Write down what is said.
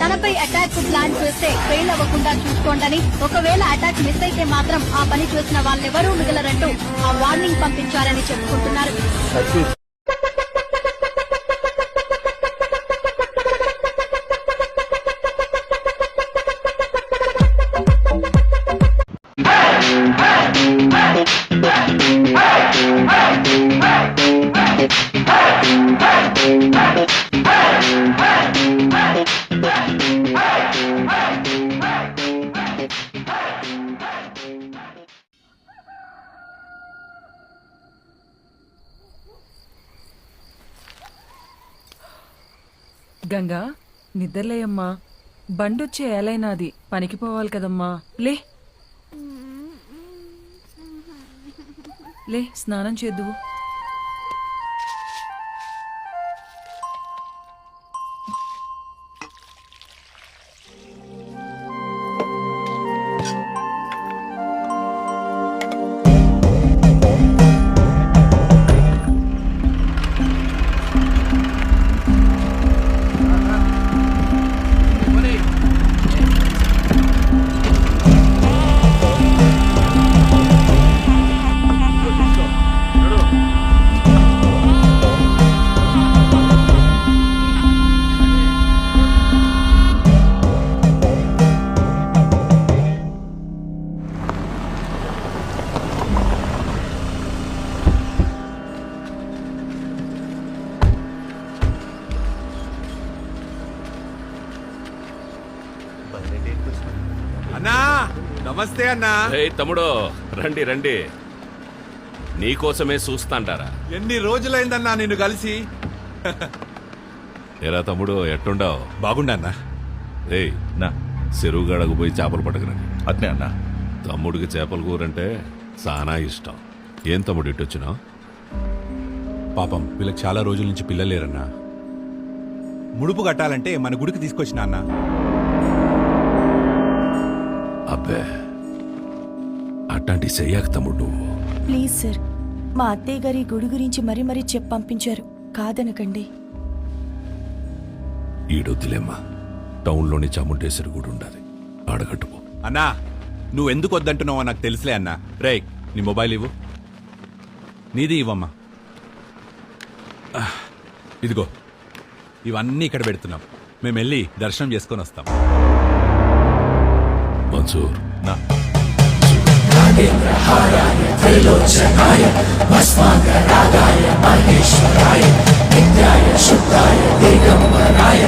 తనపై attack plan చేస్తే fail అవ్వకుండా చూసుకోండి. ఒకవేళ అటాక్ మిస్ అయితే మాత్రం ఆ పని చేసిన వాళ్ళెవరూ మిగలరంటూ ఆ వార్నింగ్ పంపించారని చెప్పుకుంటున్నారు. గంగా, నిద్రలేయమ్మా. బండొచ్చే ఏలైనాది, పనికి పోవాలి కదమ్మా. లే స్నానం చేద్దువు. అన్నా నమస్తే అన్నా. తమ్ముడు రండి రండి, నీకోసమే చూస్తాంటారా. ఎన్ని రోజులైందన్నా నిన్ను కలిసి. ఎరా తమ్ముడు ఎట్టుండవు? బాగుండన్నా. నా చెరువు గడకు పోయి చేపలు పట్టకరండి. అట్నే అన్నా. తమ్ముడికి చేపల కూరంటే చాలా ఇష్టం. ఏం తమ్ముడు ఇట్టొచ్చినావు? పాపం వీళ్ళకి చాలా రోజుల నుంచి పిల్లలేరన్నా. ముడుపు కట్టాలంటే మన గుడికి తీసుకొచ్చిన అన్నా. అబ్బే అట్లాంటి చెయ్యాక తమ్ముడు నువ్వు. ప్లీజ్ సార్, మా అత్తయ్య గారి గుడి గురించి మరీ మరీ చెప్పి పంపించారు, కాదనకండి. ఈడొద్దులేమ్మా, టౌన్లోని చాముండేశ్వరి గుడి ఉండాలి, ఆడగట్టుపో. అన్నా నువ్వెందుకు వద్దంటున్నావో నాకు తెలుసులే అన్నా. రేయ్ నీ మొబైల్ ఇవ్వు. నీది ఇవ్వమ్మా. ఇదిగో ఇవన్నీ ఇక్కడ పెడుతున్నాం. మేము వెళ్ళి దర్శనం చేసుకొని వస్తాం. మన్సూర్ నా నాగేంద్రహారాయ త్రైలోచనాయ భస్మాంగరాగాయ మహేశ్వరాయ నిత్యాయ శుద్ధాయ దిగంబరాయ